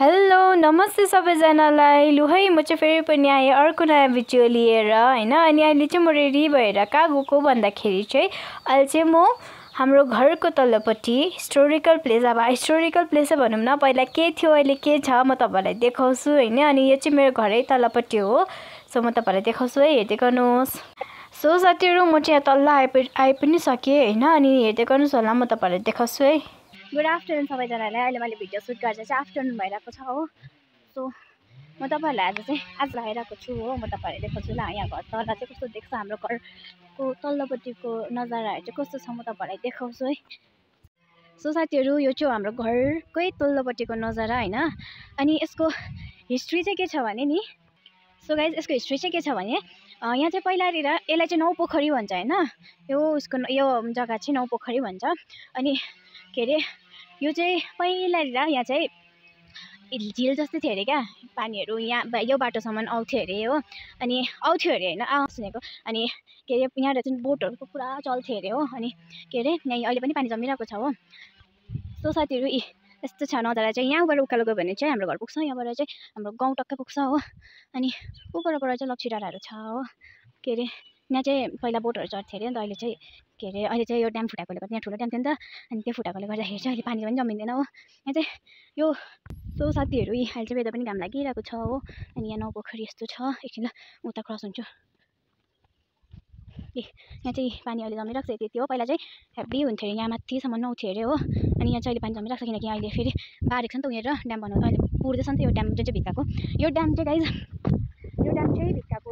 Hello नमस्ते सबैजनालाई। लु है म चाहिँ फेरि पनि आएँ अर्को नयाँ भिडियो लिएर हैन। अनि अहिले चाहिँ म रेडी भएर कहाँ गएको भन्दाखेरि चाहिँ अहिले चाहिँ म हाम्रो घरको तल्लोपट्टि हिस्टोरिकल प्लेस, अब हिस्टोरिकल प्लेस भनौँ न, पहिला के थियो अहिले के छ म तपाईँलाई देखाउँछु हैन। अनि यो चाहिँ मेरो घरै तल्लोपट्टि हो, सो म तपाईँलाई देखाउँछु है, हेर्दै गर्नुहोस्। सो साथीहरू म चाहिँ यहाँ तल्ल आइ पनि सकेँ हैन। अनि हेर्दै गर्नुहोस् होला, म तपाईँलाई देखाउँछु है। गुड आफ्टरनुन सबैजनालाई। अहिले मैले भिडियो सुट गर्दा चाहिँ आफ्टरनुन भइरहेको छ हो। सो म तपाईँहरूलाई आज लगाइरहेको छु हो, म तपाईँहरूलाई देखाउँछु ल। यहाँ घर तल चाहिँ कस्तो देख्छ, हाम्रो घरको तल्लोपट्टिको नजाराहरू चाहिँ कस्तो छ म तपाईँहरूलाई देखाउँछु है। सो साथीहरू यो चाहिँ हाम्रो घरकै तल्लोपट्टिको नजारा हैन। अनि यसको हिस्ट्री चाहिँ के छ भने नि, सो गाइज यसको हिस्ट्री चाहिँ के छ भने यहाँ चाहिँ पहिलानिर यसलाई चाहिँ नौपोखरी भन्छ हैन। यो जग्गा चाहिँ नौपोखरी भन्छ। अनि के अरे यो चाहिँ पहिलानिर यहाँ चाहिँ झिल जस्तै थियो अरे क्या, पानीहरू यहाँ यो बाटोसम्म आउँथ्यो अरे हो। अनि आउँथ्यो अरे होइन सुनेको। अनि के अरे यहाँनिर चाहिँ बोटहरूको पुरा चल्थ्यो अरे हो। अनि के अरे यहाँ अहिले पनि पानी जमिरहेको छ हो। सो साथीहरू यस्तो छ नजारा चाहिँ। यहाँबाट उकालो गयो भने चाहिँ हाम्रो घर पुग्छ, यहाँबाट चाहिँ हाम्रो गाउँ टक्कै पुग्छ हो। अनि उपरबाट चाहिँ लक्ष्मी डाँडाहरू छ हो। के अरे यहाँ चाहिँ पहिला बोटहरू चढ्थ्यो अरे नि त। अहिले चाहिँ के अरे अहिले चाहिँ यो ड्याम फुटाएकोले गर्दा, यहाँ ठुलो ड्याम थियो नि त, अनि त्यो फुटाएकोले गर्दाखेरि चाहिँ अहिले पानी पनि जमिँदैन हो यहाँ चाहिँ यो। सो साथीहरू अहिले चाहिँ वेदर पनि घाम लागिरहेको छ हो। अनि यहाँ नौपोखरी यस्तो छ। एकछिन उता क्रस हुन्छु। यहाँ चाहिँ पानी अहिले जमिरहेको छ, त्यति हो। पहिला चाहिँ हेभी हुन्थ्यो अरे, यहाँ माथिसम्म नआउँथ्यो अरे हो। अनि यहाँ चाहिँ अहिले पानी जमिरहेको छ किनकि अहिले फेरि बारेको छ नि त उनीहरू ड्याम बनाउँदा, अहिले पुर्दैछ नि त यो ड्याम जुन चाहिँ भित्काको। यो ड्याम चाहिँ गाइज, यो ड्याम चाहिँ भित्काको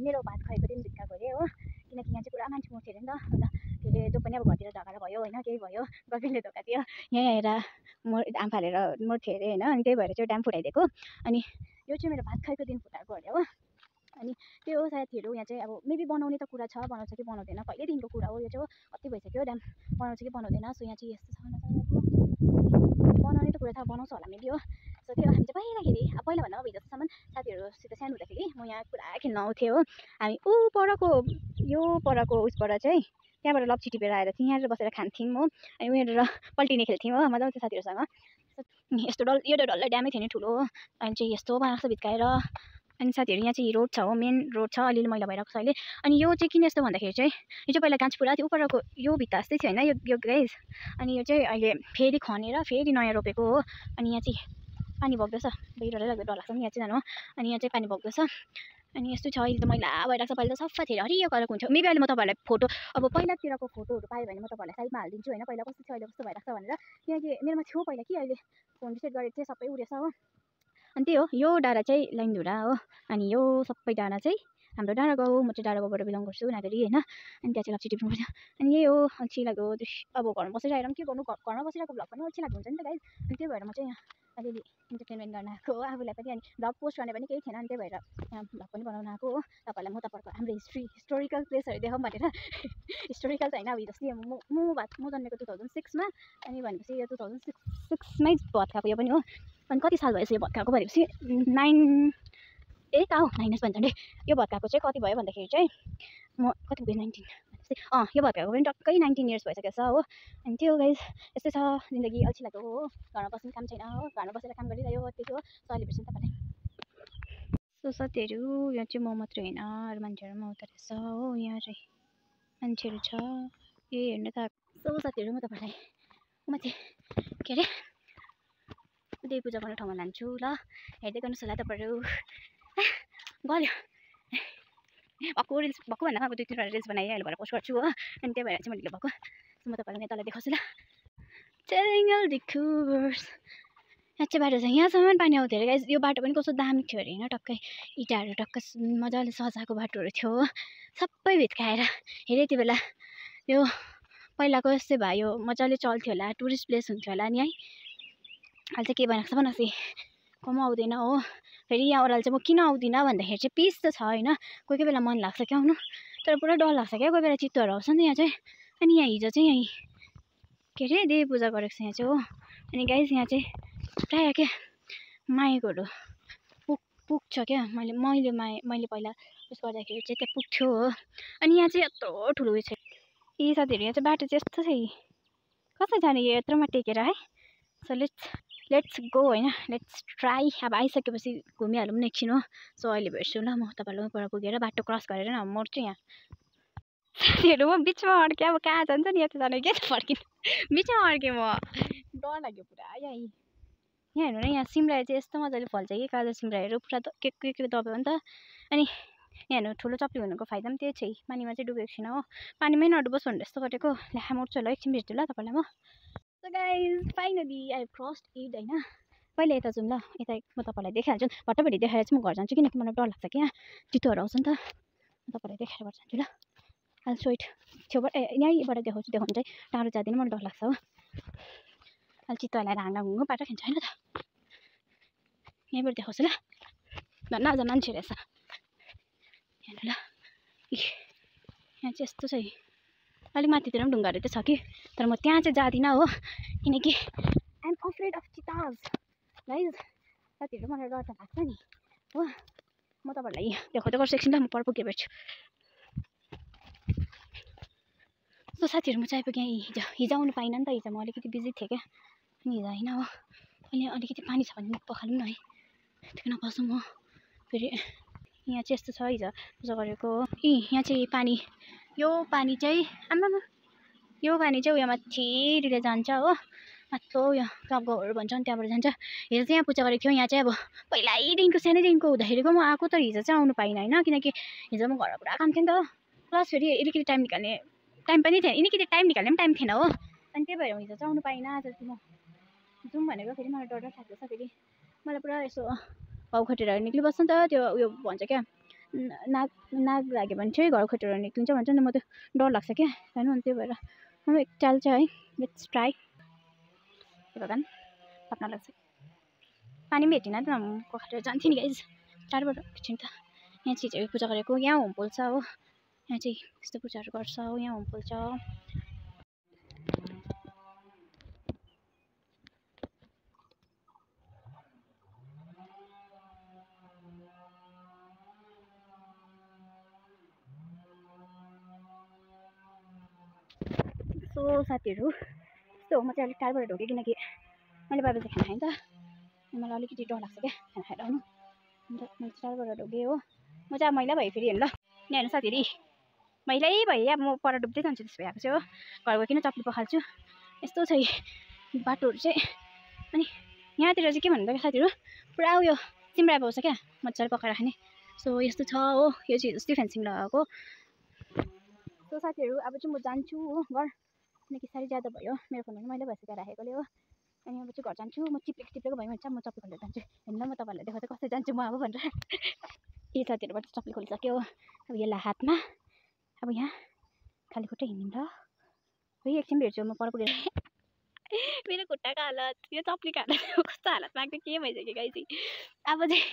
मेरो भात खुवाएको दिन भित्काको अरे हो। किनकि यहाँ चाहिँ पुरा मान्छे मर्थ्यो अरे नि त। अन्त के अरे जो पनि अब घरतिर झगडा भयो होइन, केही भयो, गर्लफ्रेन्डले धोका दियो, यहाँ आएर आम फालेर मर्थ्यो अरे होइन। अनि त्यही भएर चाहिँ ड्याम फुटाइदिएको। अनि यो चाहिँ मेरो भात खुवाएको दिन फुटाएको अरे हो। अनि त्यो हो साथीहरू। यहाँ चाहिँ अब मेबी बनाउने त कुरा छ, बनाउँछ कि बनाउँदैन कहिलेदेखिको कुरा हो यो चाहिँ हो। कति भइसक्यो ड्याम बनाउँछ कि बनाउँदैन। सो यहाँ चाहिँ यस्तो छ बनाउने त कुरा छ, बनाउँछ होला मेबी हो। सो त्यो हामी चाहिँ पहिलाखेरि पहिलाभन्दा अब हिजोसम्म साथीहरूसित सानो हुँदाखेरि म यहाँ पुरा खेल्न आउँथेँ हो। हामी यो परको उसबाट चाहिँ त्यहाँबाट लप्ची टिपेर आएर चाहिँ यहाँनिर बसेर खान्थ्यौँ हो। अनि उनीहरू पल्टिने खेल्थ्यौँ हो, मजा आउँथ्यो साथीहरूसँग। यस्तो यो त डल्लै ड्यामै थियो नि ठुलो। अनि चाहिँ यस्तो बनाएको छ भित्काएर। अनि साथीहरू यहाँ चाहिँ रोड छ हो, मेन रोड छ, अलिअलि मैला भइरहेको छ अहिले। अनि यो चाहिँ किन यस्तो भन्दाखेरि चाहिँ यो चाहिँ पहिला गाछ पुरा थियो उपरको, यो भित्ता जस्तै थियो होइन यो गाइज। अनि यो चाहिँ अहिले फेरि खनेर फेरि नयाँ रोपेको हो। अनि यहाँ चाहिँ पानी बग्दैछ, डर लाग्छ नि यहाँ चाहिँ जानु हो। अनि यहाँ चाहिँ पानी बग्दैछ। अनि यस्तो छ अहिले त मैला भइरहेको छ। पहिला त सफा थियो, हरियो कलरको हुन्थ्यो। मेबी अहिले म तपाईँहरूलाई फोटो अब पहिलातिरको फोटोहरू पायो भने म तपाईँहरूलाई साइडमा हालिदिन्छु होइन, पहिला कस्तो थियो अहिले कस्तो भइरहेको छ भनेर। किनकि मेरोमा थियो पहिला कि अहिले फोन रिसेट गरेको थिएँ, सबै उडेछ हो। अनि त्यही हो, यो डाँडा चाहिँ लाइनधुरा हो। अनि यो सबै डाँडा चाहिँ हाम्रो डाँडा गाउँ, म चाहिँ डाँडा गाउँबाट बिलङ गर्छु नागरी होइन। अनि त्यहाँ चाहिँ लप्ची टिप्नुपर्छ। अनि यही हो, अल्छी लाग्यो अब घरमा बसेर आएर पनि के गर्नु, घरमा बसिरहेको भ्लग पनि अल्छी लाग्दो हुन्छ नि त गाइज। अनि त्यही भएर म चाहिँ यहाँ अलिअलि इन्टरटेनमेन्ट गर्न आएको हो आफूलाई पनि। अनि भ्लग पोस्ट गर्ने पनि केही थिएन, अनि त्यही भएर यहाँ भ्लग पनि बनाउन आएको हो तपाईँलाई। म तपाईँहरूको हाम्रो हिस्टोरिकल प्लेसहरू देखाउँ भनेर। हिस्टोरिकल त होइन, अब हिजो म जन्मेको 2006मा। अनि भनेपछि यो 2006मै भत खाएको यो पनि हो। अनि कति साल भएछ यो भत खाएको भनेपछि 9 इयर्स भन्छ नि। यो भत खाएको चाहिँ कति भयो भन्दाखेरि चाहिँ म कति पुगेँ 19 भनेपछि यो भत खाएको पनि टक्कै 19 इयर्स भइसकेको छ हो। अनि त्यो गाइज यस्तै छ जिन्दगी, अल्छी लाग्यो हो। घरमा बस्ने काम छैन हो, घरमा बसेर काम गरिरह्यो, त्यति हो। सेलिब्रेसन तपाईँलाई। सो साथीहरू यहाँ चाहिँ म मात्रै होइन, अरू मान्छेहरू पनि आउँदो रहेछ हो। यहाँ चाहिँ मान्छेहरू छ, यही हेर्नु त। सो साथीहरू म तपाईँलाई माथि के अरे देवी पूजा गर्ने ठाउँमा लान्छु ल, हेर्दै गर्नुहोस् होला तपाईँहरू। गल्यो भक्कु भन्दा अब 2-3 रिल्स बनाएँ, अहिले भएर पोस्ट गर्छु हो। अनि त्यही भएर चाहिँ मैले भएको। म तपाईँलाई यतालाई देखाउँछु ल। यहाँ चाहिँ बाटो छ, यहाँसम्म पानी आउँथ्यो अरे गाइस। यो बाटो पनि कस्तो दामी थियो अरे होइन, टक्कै इँटाहरू टक्कै मजाले सजाएको बाटोहरू थियो हो। सबै भित्काएर हेरेँ त्यो बेला। यो पहिलाको यस्तै भयो, मजाले चल्थ्यो होला, टुरिस्ट प्लेस हुन्थ्यो होला नि है। अहिले चाहिँ के बनाएको छ कोमा आउँदैन हो। फेरि यहाँ ओह्रालो चाहिँ म किन आउँदिनँ भन्दाखेरि चाहिँ पिस त छ होइन, कोही बेला मन लाग्छ क्या आउनु, तर पुरा डर लाग्छ क्या कोही बेला, चित्तहरू आउँछ नि त यहाँ चाहिँ। अनि यहाँ हिजो चाहिँ यहीँ के अरे देवी पूजा गरेको छ यहाँ चाहिँ हो। अनि गाइस यहाँ चाहिँ प्रायः क्या माइकहरू पुग्छ क्या। मैले पहिला उस गर्दाखेरि चाहिँ त्यहाँ पुग्थ्यो हो। अनि यहाँ चाहिँ यत्रो ठुलो उयो छ यी साथीहरू। यहाँ चाहिँ बाटो चाहिँ यस्तो छ, कसरी जाने यो यत्रोमा टेकेर है। सो लेट्स लेट्स गो होइन, लेट्स ट्राई। अब आइसकेपछि घुमिहालौँ न एकछिन हो। सो अहिले भेट्छु ल म तपाईँहरूलाई पर पुगेर बाटो क्रस गरेर न मर्छु यहाँ। साथीहरू म बिचमा अड्केँ, अब कहाँ जान्छ नि यता जाने क्या त फर्किनु बिचमा अड्केँ म, डर लाग्यो पुरा यहाँ हेर्नु न, यहाँ सिमरायो चाहिँ यस्तो मजाले फल्छ कि कालो सिमरायोहरू पुरा के दबायो नि त। अनि यहाँ हेर्नु ठुलो चप्ली हुनुको फाइदा पनि त्यही छ, पानीमा चाहिँ डुबेको छैन हो, पानीमै नडुबोस् भनेर यस्तो गरेको। ल्या मर्छु होला एकछिन भेट्छु ल तपाईँलाई म। So guys finally I crossed it होइन। पहिले यता जाउँ ल, यता म तपाईँलाई देखाइहाल्छु। भट्टभरि देखाएर चाहिँ म घर जान्छु, किनकि मलाई डर लाग्छ कि यहाँ चितोहरू आउँछ नि त। म तपाईँलाई देखाएर घर जान्छु ल। अहिले स्वेट छेउबाट यहीँबाट देखाउँछु चाहिँ टाढो जाँदैन, मलाई डर लाग्छ हो। अहिले चित्तो हालेर हाँगा घुङ्गो पारेर खेल्छ होइन त, यहीँबाट देखाउँछु ल। धन्न आज मान्छे रहेछ हेर्नु ल। यहाँ चाहिँ यस्तो छ, अलिक माथितिर पनि ढुङ्गाहरू त छ कि, तर म त्यहाँ चाहिँ जाँदिनँ हो, किनकि I am afraid of cheetahs guys. साथीहरू मलाई डर त लाग्छ नि हो। म तपाईँहरूलाई देखाउँदै गर्छु एकछिन ल, म पर पुगेर भेट्छु। सो साथीहरू म चाहिँ आइपुगेँ। हिजो आउनु पाइनँ नि त, हिजो म अलिकति बिजी थिएँ क्या, अनि हिजो होइन हो। अहिले अलिकति पानी छ भने पखालौँ न है, त्यतिकै नपसौँ म फेरि। यहाँ चाहिँ यस्तो छ, हिजो पूजा गरेको हो। यहाँ चाहिँ पानी, यो पानी चाहिँ आम्मामा, यो पानी चाहिँ उयो माथितिर जान्छ हो, माथिल्लो उयो क्लबहरू भन्छ नि त्यहाँबाट जान्छ। हिजो चाहिँ यहाँ पूजा गरेको थियो। यहाँ चाहिँ अब पहिल्यैदेखिको सानैदेखिको हुँदाखेरिको म आएको, तर हिजो चाहिँ आउनु पाइनँ होइन, किनकि हिजो म घरमा पुरा काम थियो नि त, प्लस फेरि अलिकति टाइम निकाल्ने टाइम पनि थिएन, अलिकति टाइम निकाल्ने पनि टाइम थिएन हो। अनि त्यही भएर हिजो चाहिँ आउनु पाइनँ। आज चाहिँ म जाउँ भनेको, फेरि मलाई डर लाग्दैछ। फेरि मलाई पुरा यसो घाउ खटेराहरू निक्लिबस्छ नि त, त्यो उयो भन्छ क्या, नाग लाग्यो भने चाहिँ घाउ खटेराहरू निक्लिन्छ भन्छ नि, म त्यो डर लाग्छ क्या होइन। अनि त्यही भएर म एकचाल चाहिँ है, लेट्स ट्राई। त्यो भगवान् खप्न लाग्छ, पानी पनि भेटिनँ त म पखालेर जान्थेँ नि गाइज, टाढोबाट एकछिन त। यहाँ चिजहरू पूजा गरेको, यहाँ होम पोल्छ हो, यहाँ चाहिँ यस्तो पूजाहरू गर्छ हो, यहाँ होम पोल्छ। सो साथीहरू यस्तो हो, म चाहिँ अलिक टाढोबाट ढोकेँ, किनकि मैले बाहिर चाहिँ खाना खाएँ नि त, मलाई अलिकति डर लाग्छ क्या खाना खाएर आउनु। अन्त मैले टाढोबाट ढोकेँ हो। म चाहिँ अब मैला भएँ फेरि हेर्नु ल। यहाँ हेर्नु साथीहरू, मैलै भएँ, अब म पर डुब्दै जान्छु त्यसो भए चाहिँ हो। घर गइकन चप्ली पखाल्छु, यस्तो छ बाटोहरू चाहिँ। अनि यहाँतिर चाहिँ के भन्नु साथीहरू, पुरा उयो सिमरायो पाउँछ क्या मजाले पकाएर खाने। सो यस्तो छ हो, यो चाहिँ जस्तै फेन्सिङ लगाएको। सो साथीहरू अब चाहिँ म जान्छु हो घर, किनकि साह्रै ज्यादा भयो, मेरो फोन पनि मैला भइसकेर राखेकोले हो। अनि अब चाहिँ घर जान्छु म, टिपेको भयो भने चाहिँ म चप्ली खोलेर जान्छु। हेर्नु म तपाईँहरूलाई देखाउँदै कसरी जान्छु म अब भनेर। ए साथीहरूबाट चप्ली खोलिसक्यो, अब यसलाई हातमा, अब यहाँ खाली खुट्टा हिँड्नु ल। फेरि एकछिन भेट्छु म पर पुगेर। मेरो खुट्टाको हालत, यो चप्लीको हालत कस्तो हालतमा आएको के भइसक्यो गाइस। अब चाहिँ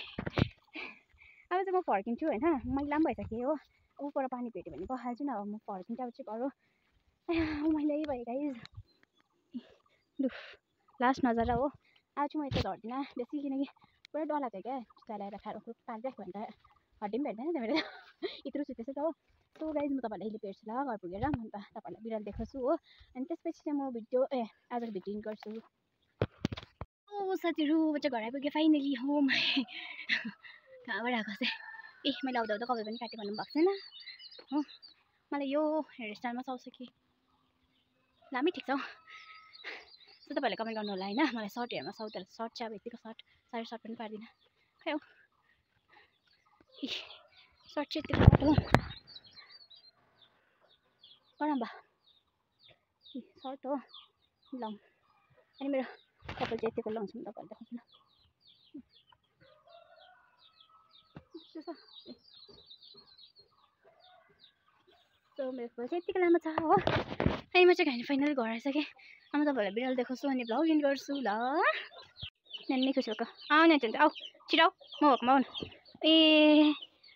म फर्किन्छु होइन, मैला पनि भइसक्यो हो। अब पर पानी भेट्यो भने पखाल्छु न, अब म फर्किन्छु अब चाहिँ घर हो। मैलै भयो गाइस, लु लास्ट नजारा हो। आज चाहिँ म यता झर्दिनँ बेसी, किनकि पुरा डर लाग्छ क्या जुत्ता लगाएर खाएर पारिदिएको भने त हड्डी पनि भेट्दैन त्यहाँबाट यत्रो सुतेछ त हो। सो गाइज म तपाईँलाई अहिले भेट्छु ल घर पुगेर, अन्त तपाईँलाई बिरालो देखाउँछु हो। अनि त्यसपछि चाहिँ म भिडियो आजको भिडियो इन्ड गर्छु। ओ साथीहरू म चाहिँ घर आइपुगेँ फाइनली होम। कहाँबाट आएको चाहिँ मैले आउँदा कपाल पनि काटेँ भन्नु भएको छैन हो। मलाई यो हेयरस्टाइलमा सुहाउँछ कि दामी ठिक छ हौ। सो तपाईँहरूले कमेन्ट गर्नु होला होइन, मलाई सर्ट हेयरमा सुहाउँदो रहेछ। सर्ट चाहिँ अब यतिको सर्ट साह्रै सर्ट पनि पार्दिनँ खै हौ। सर्ट चाहिँ यतिको बा सर्ट हो लङ, अनि मेरो कपाल चाहिँ यतिको लङ छ, तपाईँहरूले देखाउँछु ल। सो मेरो कपाल चाहिँ यतिको लामो छ हो। अनि म चाहिँ फाइनली घर आइसकेँ। अब तपाईँहरूलाई बिरालो देखाउँछु अनि भ्लग इन्ड गर्छु ल। नानी खुसी भएको आऊ न, चाहिँ आऊ छिटो आऊ, म भएकोमा आउनु। ए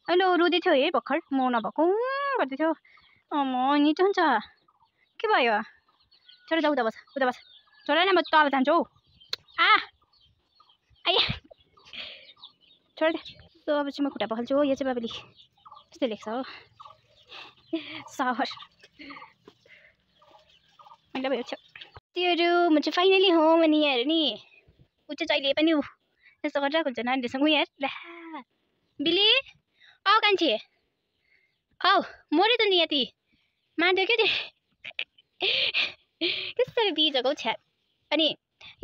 अहिले रुँदै थियो है भर्खर, म नभएको गर्दै थियो। म नि त हुन्छ के भयो, छोरा जाऊ उता बस छोरा न, म तल जान्छु हौ। आइया छोरा। सो अब चाहिँ म खुट्टा पखाल्छु हो। यो चाहिँ बाबाले यस्तो लेख्छ हो, सहर मैले भयो छ त्योहरू। म चाहिँ फाइनली होम, अनि हेर्नु नि ऊ चाहिँ जहिले पनि ऊ त्यस्तो गरिरहेको हुन्छ नानीहरूसँग। ऊ हेर ला बिली औ कान्छी औ मऱ्यो त नि यति मार्दै क्या त्यो कसरी बिजको छ्या। अनि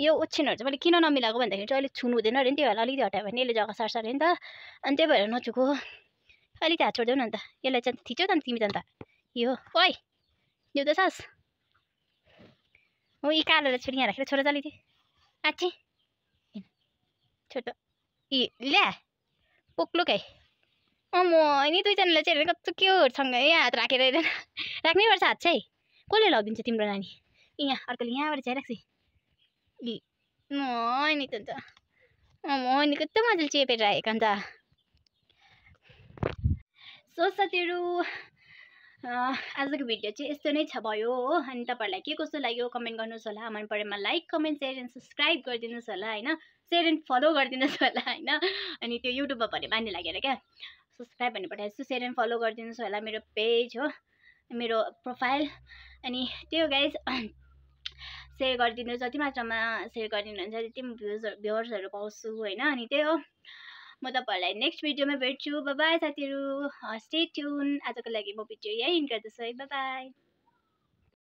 यो ओछ्यानहरू चाहिँ मैले किन नमिलाएको भन्दाखेरि चाहिँ अहिले छुनु हुँदैन अरे नि, त्यो होला अलिकति हटायो भने यसले जग्गा सार्छ अरे नि त, अनि त्यही भएर नछुको। अलिकति हात छोडिदेऊ न अन्त, यसलाई चाहिँ थिच्यौ त अन्त तिमी त अन्त यो ओइ यो त सास हो यी कालोलाई छोरी यहाँ राखेर छोरा जली थिए आच्छी छोटो इ ल्या पोक्लो काइ अम्म नि दुईजनाले चाहिँ हेरेर कस्तो क्युटसँग यहाँ हात राखेर राख्नै पर्छ हात चाहिँ। कसले लगिदिन्छ तिम्रो नानी यहाँ अर्कोले यहाँबाट चाहिँ राख्छ इ नि त अन्त नि कस्तो मजाले चेपेर राखेको अन्त। सो साथीहरू आजको भिडियो चाहिँ यस्तो नै छ भयो हो। अनि तपाईँहरूलाई के कस्तो लाग्यो कमेन्ट गर्नुहोस् होला, मन परेमा like comment share and subscribe गरिदिनुहोस् होला होइन, सेयर एन्ड फलो गरिदिनुहोस् होला होइन। अनि त्यो युट्युबमा भन्ने बानी लागेर क्या सब्सक्राइब भन्ने पठाएछु, सेयर एन्ड फलो गरिदिनुहोस् होला मेरो पेज हो मेरो प्रोफाइल। अनि त्यो गाइज सेयर गरिदिनु, जति मात्रामा सेयर गरिदिनुहुन्छ त्यति भ्युवर्सहरू पाउँछु होइन। अनि त्यही हो म तपाईँहरूलाई नेक्स्ट भिडियोमा भेट्छु। बाई बाई साथीहरू, स्टे ट्युन। आजको लागि म भिडियो यही इन्ड गर्दैछु है, बाई बाई।